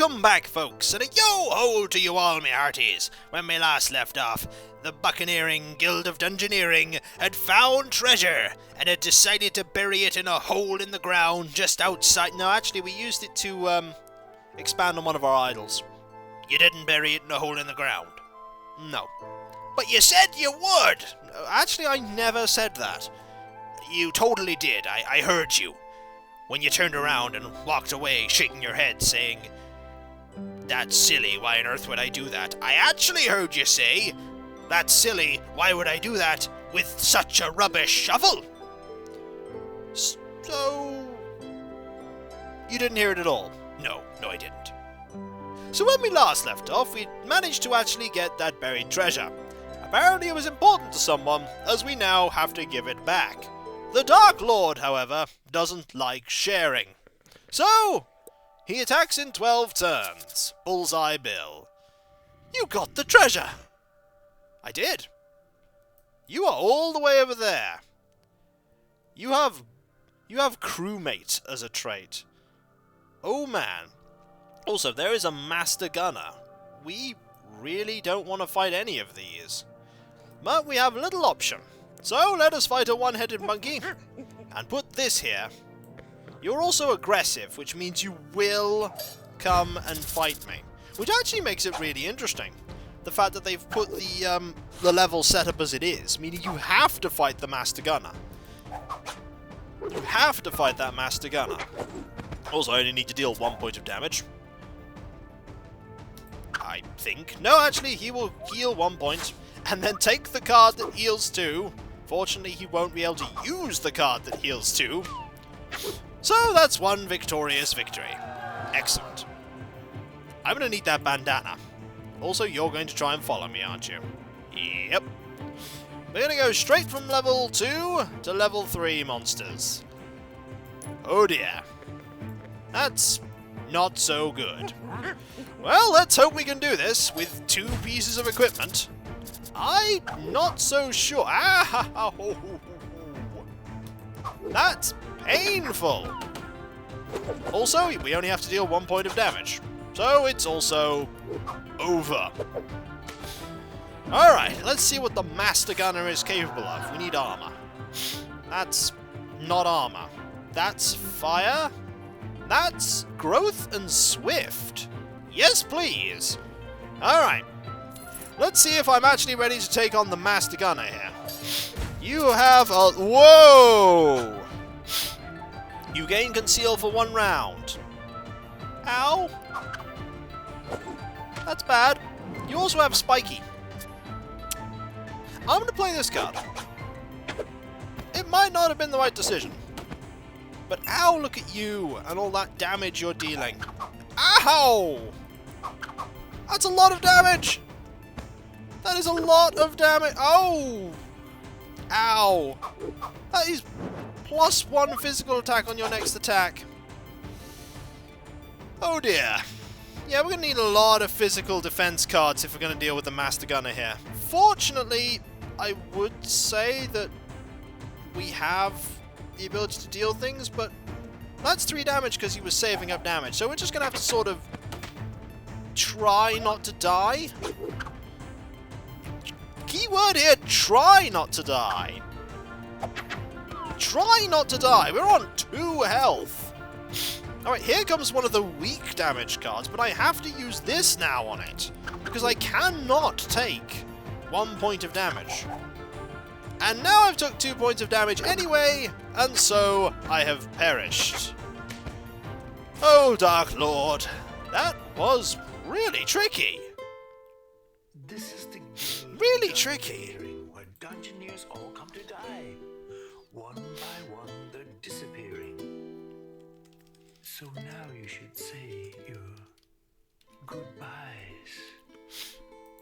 Welcome back, folks, and a yo-ho to you all, me hearties. When we last left off, the Buccaneering Guild of Dungeoneering had found treasure, and had decided to bury it in a hole in the ground just outside. No, actually, we used it to, expand on one of our idols. You didn't bury it in a hole in the ground. No. But you said you would! Actually, I never said that. You totally did. I heard you. When you turned around and walked away, shaking your head, saying, "That's silly, why on earth would I do that?" I actually heard you say, "That's silly, why would I do that with such a rubbish shovel?" So... you didn't hear it at all? No, I didn't. So when we last left off, we managed to actually get that buried treasure. Apparently it was important to someone, as we now have to give it back. The Dark Lord, however, doesn't like sharing. So, he attacks in 12 turns. Bullseye Bill. You got the treasure! I did. You are all the way over there. You have crewmate as a trait. Oh man. Also, there is a Master Gunner. We really don't want to fight any of these. But we have a little option. So let us fight a one-headed monkey, and put this here. You're also aggressive, which means you will come and fight me. Which actually makes it really interesting. The fact that they've put the level set up as it is, meaning you have to fight the Master Gunner. You have to fight that Master Gunner. Also, I only need to deal 1 point of damage. I think. No, actually, he will heal 1 point, and then take the card that heals 2. Fortunately, he won't be able to use the card that heals 2. So that's one victorious victory. Excellent. I'm going to need that bandana. Also, you're going to try and follow me, aren't you? Yep. We're going to go straight from level 2 to level 3 monsters. Oh dear. That's not so good. Well, let's hope we can do this with 2 pieces of equipment. I'm not so sure. Ow! That's painful. Also, we only have to deal 1 point of damage. So it's also over. Alright, let's see what the Master Gunner is capable of. We need armor. That's not armor. That's fire. That's growth and swift. Yes, please. Alright. Let's see if I'm actually ready to take on the Master Gunner here. You have a... whoa! You gain conceal for 1 round. Ow! That's bad. You also have spiky. I'm going to play this card. It might not have been the right decision. But ow, look at you and all that damage you're dealing. Ow! That's a lot of damage! That is a lot of damage. Oh! Ow! That is +1 physical attack on your next attack. Oh dear. Yeah, we're going to need a lot of physical defense cards if we're going to deal with the Master Gunner here. Fortunately, I would say that we have the ability to deal things, but that's 3 damage because he was saving up damage. So we're just going to have to sort of try not to die. Keyword here, try not to die. Try not to die. We're on 2 health. Alright, here comes one of the weak damage cards, but I have to use this now on it, because I cannot take 1 point of damage. And now I've took 2 points of damage anyway, and so I have perished. Oh, Dark Lord, that was really tricky. This is the really tricky. Where dungeoneers all come to die. One by one, they're disappearing. So now you should say your goodbyes.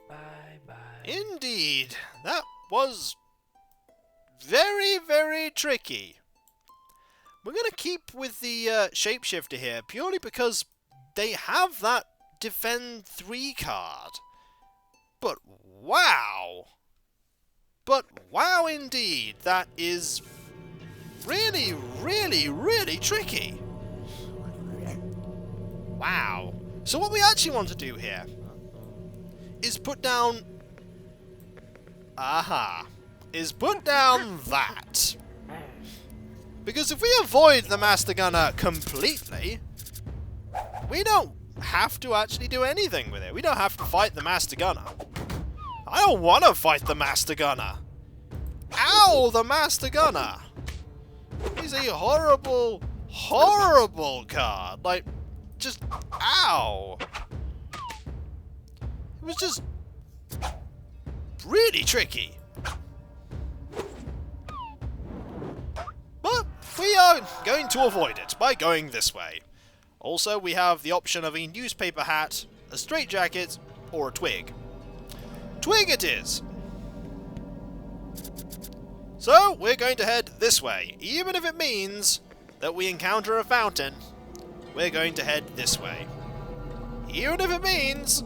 Bye-bye. Indeed, that was very, very tricky. We're going to keep with the shapeshifter here, purely because they have that Defend 3 card. But wow! But wow indeed, that is really, really, really tricky. Wow. So what we actually want to do here is put down... is put down that. Because if we avoid the Master Gunner completely, we don't have to actually do anything with it. We don't have to fight the Master Gunner. I don't want to fight the Master Gunner. Ow, the Master Gunner. He's a horrible, horrible card. Like, just, ow. It was just really tricky. But we are going to avoid it by going this way. Also, we have the option of a newspaper hat, a straitjacket, or a twig. Twig it is! So, we're going to head this way. Even if it means that we encounter a fountain, we're going to head this way. Even if it means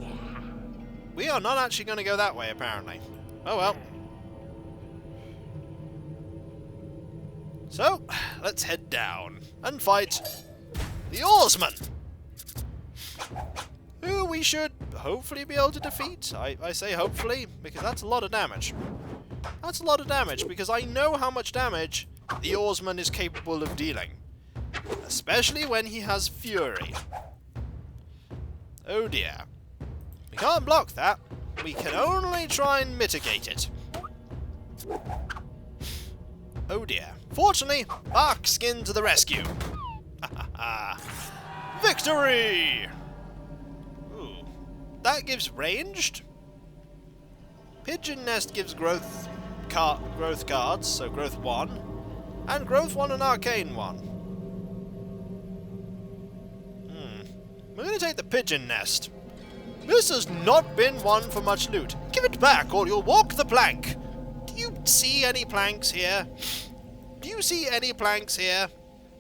we are not actually going to go that way, apparently. Oh well. So, let's head down and fight the Oarsman, who we should hopefully be able to defeat. I say hopefully, because that's a lot of damage. That's a lot of damage, because I know how much damage the Oarsman is capable of dealing. Especially when he has Fury. Oh dear. We can't block that. We can only try and mitigate it. Oh dear. Fortunately, Bark Skin to the rescue. Victory! Ooh. That gives ranged. Pigeon Nest gives growth cards, so growth 1. And growth 1 and arcane 1. We're going to take the Pigeon Nest. This has not been one for much loot. Give it back or you'll walk the plank. Do you see any planks here? Do you see any planks here?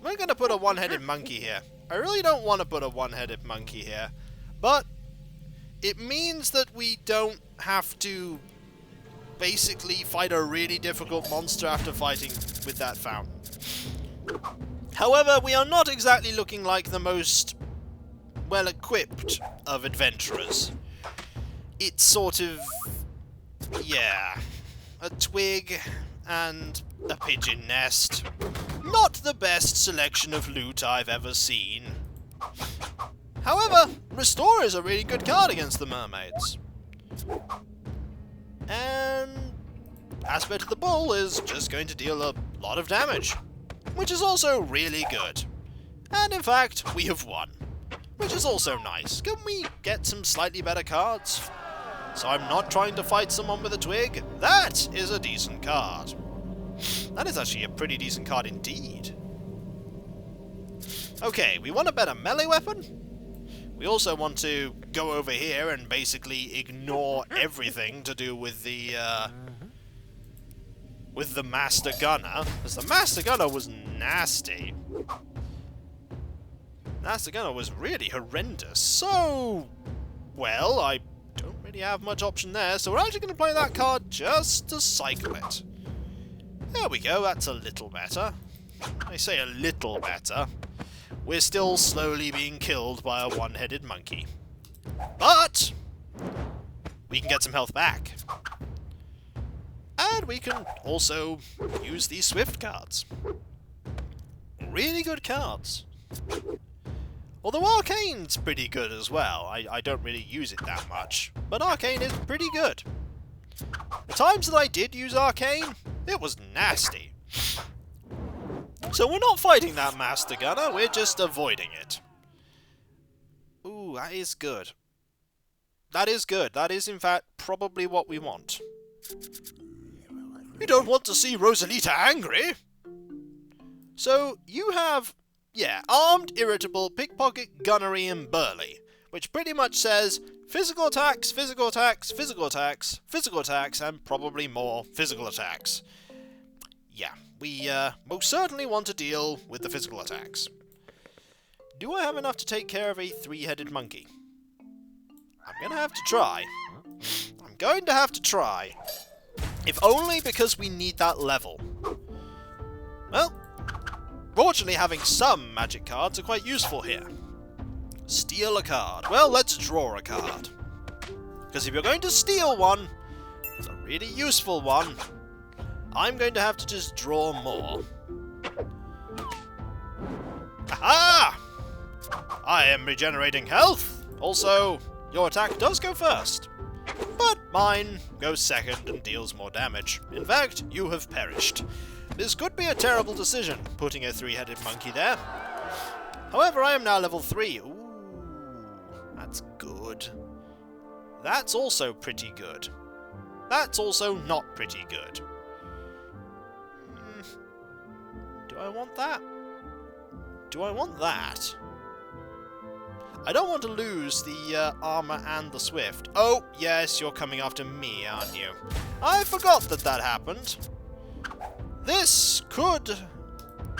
I'm going to put a one-headed monkey here. I really don't want to put a one-headed monkey here. But it means that we don't have to basically fight a really difficult monster after fighting with that fountain. However, we are not exactly looking like the most well-equipped of adventurers. It's sort of, yeah, a twig and a pigeon nest. Not the best selection of loot I've ever seen. However, Restore is a really good card against the mermaids. And Aspect of the Bull is just going to deal a lot of damage, which is also really good. And in fact, we have won, which is also nice. Can we get some slightly better cards? So I'm not trying to fight someone with a twig. That is a decent card. That is actually a pretty decent card indeed. Okay, we want a better melee weapon. We also want to go over here and basically ignore everything to do with the Master Gunner, because the Master Gunner was nasty. Master Gunner was really horrendous. So, well, I don't really have much option there, so we're actually going to play that card just to cycle it. There we go, that's a little better. I say a little better. We're still slowly being killed by a one-headed monkey. But we can get some health back. And we can also use these Swift cards. Really good cards. Although Arcane's pretty good as well. I don't really use it that much. But Arcane is pretty good. The times that I did use Arcane, it was nasty. So we're not fighting that Master Gunner, we're just avoiding it. Ooh, that is good. That is good. That is, in fact, probably what we want. You don't want to see Rosalita angry! So, you have, yeah, armed, irritable, pickpocket, gunnery, and burly, which pretty much says physical attacks, physical attacks, physical attacks, physical attacks, and probably more physical attacks. Yeah, we most certainly want to deal with the physical attacks. Do I have enough to take care of a three-headed monkey? I'm going to have to try. I'm going to have to try. If only because we need that level. Well, fortunately having some magic cards are quite useful here. Steal a card. Well, let's draw a card. Because if you're going to steal one, it's a really useful one, I'm going to have to just draw more. Aha! I am regenerating health. Also, your attack does go first. But mine goes second and deals more damage. In fact, you have perished. This could be a terrible decision, putting a three-headed monkey there. However, I am now level 3. Ooh, that's good. That's also pretty good. That's also not pretty good. Do I want that? Do I want that? I don't want to lose the armor and the swift. Oh, yes, you're coming after me, aren't you? I forgot that that happened. This could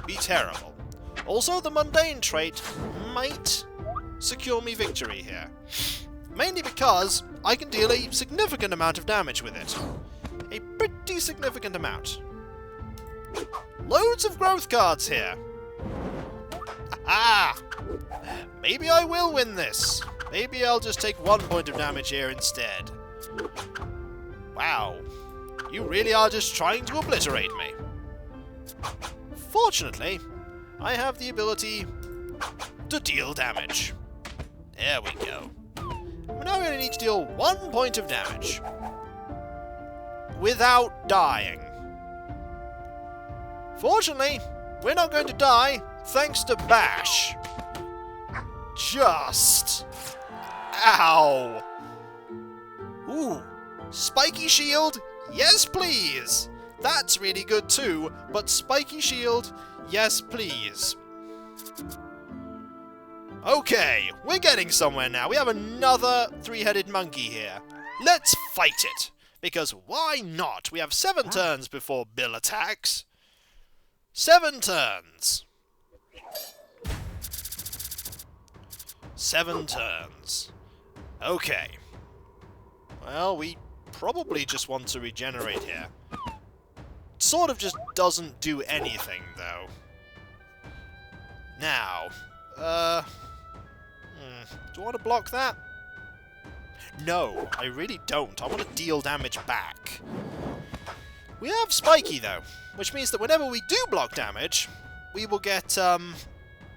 be terrible. Also, the mundane trait might secure me victory here. Mainly because I can deal a significant amount of damage with it. A pretty significant amount. Loads of growth cards here. Ah! Maybe I will win this. Maybe I'll just take 1 point of damage here instead. Wow. You really are just trying to obliterate me. Fortunately, I have the ability to deal damage. There we go. We're now going to need to deal 1 point of damage. Without dying. Fortunately, we're not going to die thanks to Bash. Just. Ow. Ooh. Spiky shield? Yes, please. That's really good too, but spiky shield? Yes, please. Okay, we're getting somewhere now. We have another three-headed monkey here. Let's fight it. Because why not? We have 7 turns before Bill attacks. 7 turns. 7 turns. Okay. Well, we probably just want to regenerate here. It sort of just doesn't do anything, though. Now, do I want to block that? No, I really don't. I want to deal damage back. We have Spiky, though, which means that whenever we do block damage, we will get,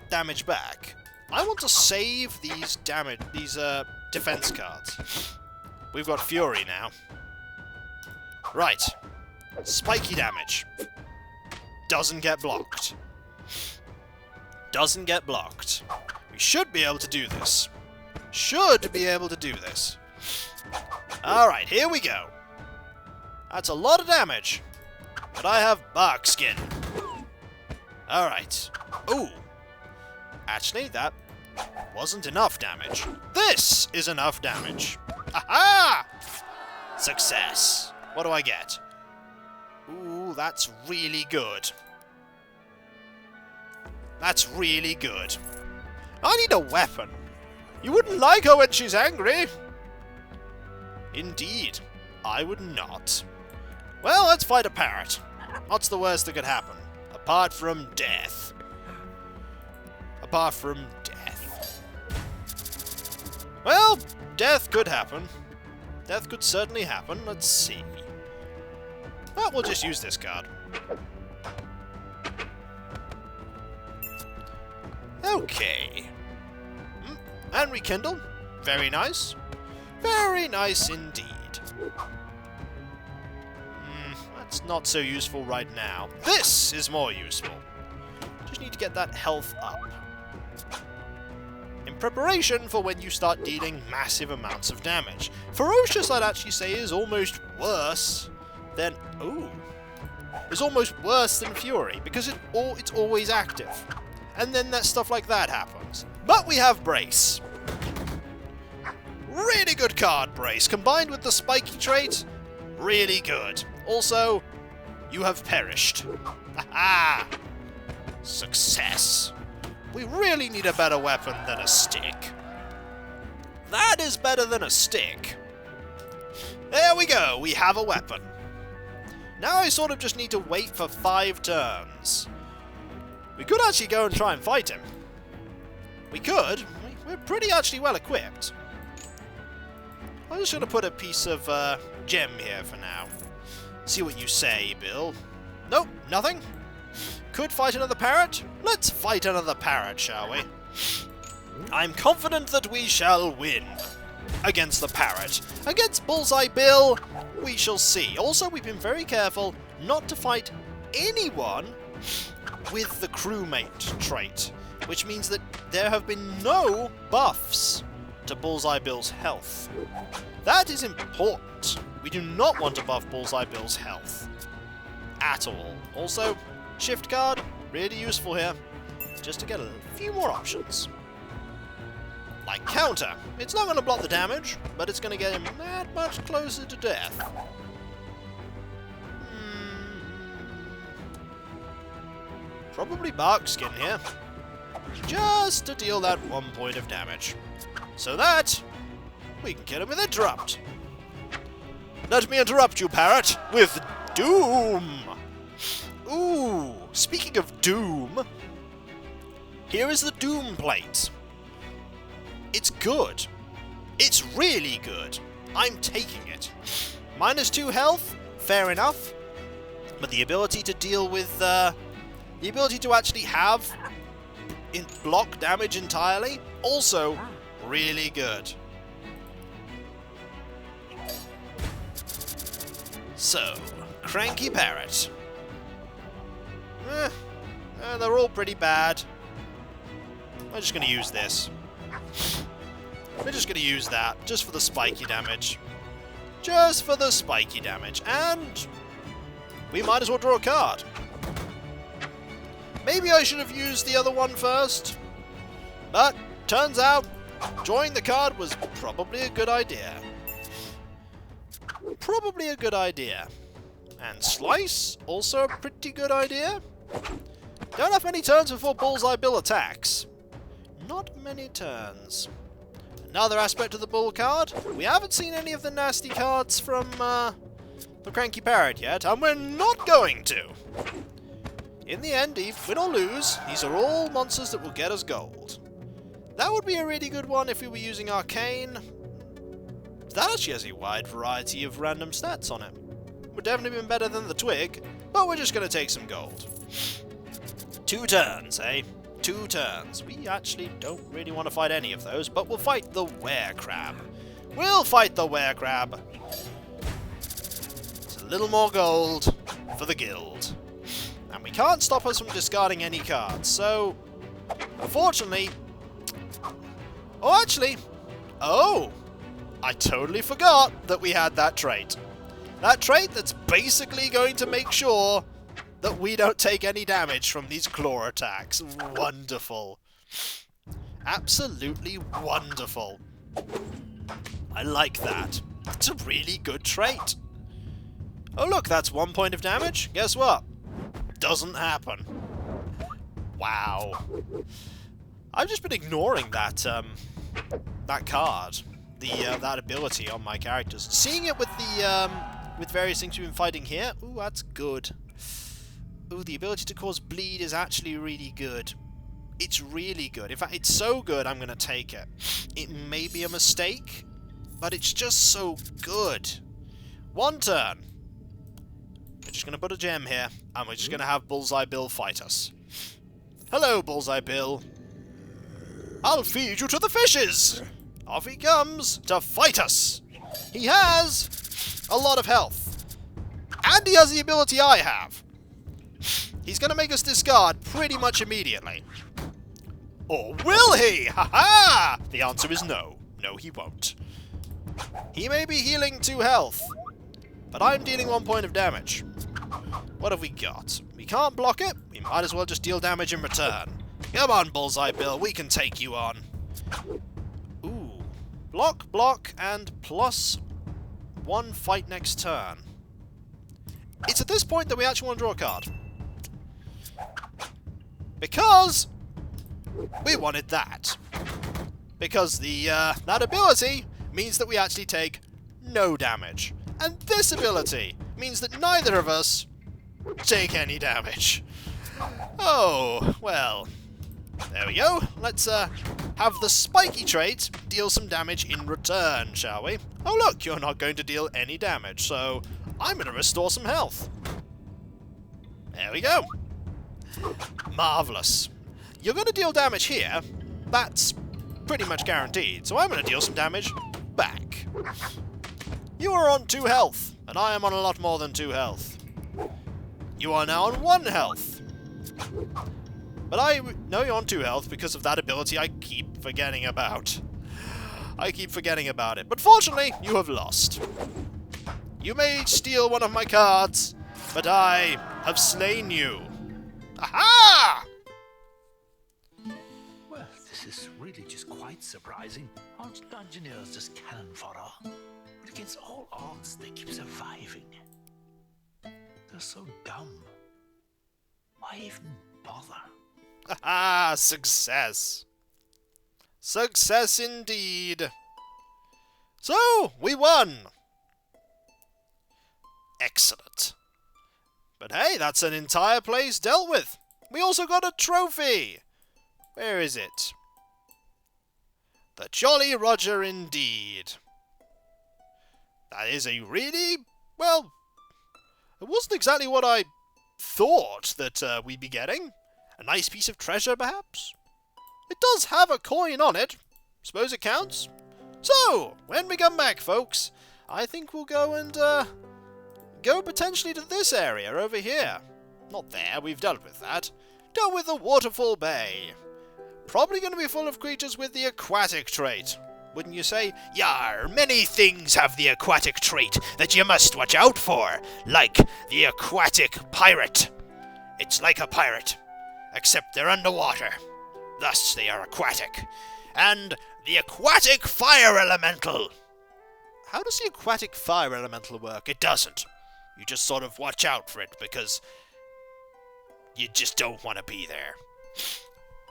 damage back. I want to save these defense cards. We've got Fury now. Right. Spiky damage. Doesn't get blocked. Doesn't get blocked. We should be able to do this. Should be able to do this. Alright, here we go. That's a lot of damage. But I have bark skin. Alright. Ooh. Actually, that wasn't enough damage. This is enough damage. Aha! Success. What do I get? Ooh, that's really good. That's really good. I need a weapon. You wouldn't like her when she's angry. Indeed, I would not. Well, let's fight a parrot. What's the worst that could happen? Apart from death. Apart from death. Well, death could happen. Death could certainly happen. Let's see. Well, we'll just use this card. Okay. And rekindle. Very nice. Very nice indeed. That's not so useful right now. This is more useful. Just need to get that health up. In preparation for when you start dealing massive amounts of damage. Ferocious, I'd actually say, is almost worse than... Ooh. Is almost worse than Fury, because it's always active. And then that stuff like that happens. But we have Brace. Really good card, Brace. Combined with the Spiky trait, really good. Also, you have perished. Aha! Success. We really need a better weapon than a stick. That is better than a stick. There we go, we have a weapon. Now I sort of just need to wait for 5 turns. We could actually go and try and fight him. We could. we're pretty actually well equipped. I'm just going to put a piece of gem here for now. See what you say, Bill. Nope, nothing. Could fight another parrot? Let's fight another parrot, shall we? I'm confident that we shall win against the parrot. Against Bullseye Bill, we shall see. Also, we've been very careful not to fight anyone with the crewmate trait, which means that there have been no buffs to Bullseye Bill's health. That is important. We do not want to buff Bullseye Bill's health at all. Also, shift card, really useful here, just to get a few more options. Like counter. It's not going to block the damage, but it's going to get him that much closer to death. Probably Barkskin here, just to deal that 1 point of damage. So that we can kill him with Interrupt. Let me interrupt you, Parrot, with Doom! Ooh, speaking of Doom, here is the Doom plate. It's good. It's really good. I'm taking it. -2 health, fair enough. But the ability to deal with, the ability to actually have block damage entirely, also really good. So, Cranky Parrot. They're all pretty bad. I'm just going to use this. We're just going to use that, just for the spiky damage. Just for the spiky damage. And we might as well draw a card. Maybe I should have used the other one first. But, turns out, drawing the card was probably a good idea. Probably a good idea. And Slice, also a pretty good idea. Don't have many turns before Bullseye Bill attacks. Not many turns. Another aspect of the Bull card. We haven't seen any of the nasty cards from the Cranky Parrot yet, and we're not going to. In the end, win or lose, these are all monsters that will get us gold. That would be a really good one if we were using Arcane. That actually has a wide variety of random stats on it. Would definitely been better than the Twig, but we're just going to take some gold. 2 turns, eh? 2 turns. We actually don't really want to fight any of those, but we'll fight the Werecrab. We'll fight the Werecrab. It's a little more gold for the guild. And we can't stop us from discarding any cards, so unfortunately... Oh, actually... Oh! I totally forgot that we had that trait. That trait that's basically going to make sure that we don't take any damage from these claw attacks. Wonderful. Absolutely wonderful. I like that. It's a really good trait. Oh look, that's 1 point of damage. Guess what? Doesn't happen. Wow. I've just been ignoring that that card. That ability on my characters. Seeing it with the with various things we've been fighting here. Ooh, that's good. Ooh, the ability to cause bleed is actually really good. It's really good. In fact, it's so good I'm going to take it. It may be a mistake, but it's just so good. 1 turn. We're just going to put a gem here, and we're just going to have Bullseye Bill fight us. Hello, Bullseye Bill. I'll feed you to the fishes! Off he comes to fight us! He has a lot of health. And he has the ability I have. He's going to make us discard pretty much immediately. Or will he? Ha-ha! The answer is no. No, he won't. He may be healing 2 health, but I'm dealing 1 point of damage. What have we got? We can't block it. We might as well just deal damage in return. Come on, Bullseye Bill. We can take you on. Ooh. Block, block, and +1 fight next turn. It's at this point that we actually want to draw a card. Because we wanted that. Because that ability means that we actually take no damage. And this ability means that neither of us take any damage. Oh, well. There we go. Let's have the spiky trait deal some damage in return, shall we? Oh look, you're not going to deal any damage, so I'm going to restore some health. There we go. Marvellous. You're going to deal damage here. That's pretty much guaranteed, so I'm going to deal some damage back. You are on 2 health, and I am on a lot more than 2 health. You are now on 1 health. But I know you're on 2 health because of that ability I keep forgetting about. I keep forgetting about it. But fortunately, you have lost. You may steal one of my cards, but I have slain you. Aha! Well, this is really just quite surprising. Aren't Dungeoneers just cannon fodder? But against all odds, they keep surviving. They're so dumb. Why even bother? Ah, success. Success indeed. So, we won. Excellent. But hey, that's an entire place dealt with. We also got a trophy. Where is it? The Jolly Roger indeed. That is a really, well, it wasn't exactly what I thought that we'd be getting. A nice piece of treasure, perhaps? It does have a coin on it. Suppose it counts? So, when we come back, folks, I think we'll go and, go potentially to this area over here. Not there, we've dealt with that. Dealt with the Waterfall Bay. Probably going to be full of creatures with the aquatic trait. Wouldn't you say? Yar, many things have the aquatic trait that you must watch out for, like the aquatic pirate. It's like a pirate, except they're underwater. Thus they are aquatic. And the aquatic fire elemental. How does the aquatic fire elemental work? It doesn't. You just sort of watch out for it because you just don't want to be there.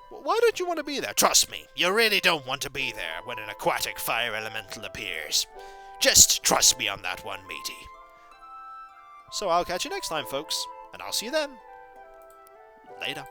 Why don't you want to be there? Trust me, you really don't want to be there when an aquatic fire elemental appears. Just trust me on that one, matey. So I'll catch you next time, folks, and I'll see you then. Later.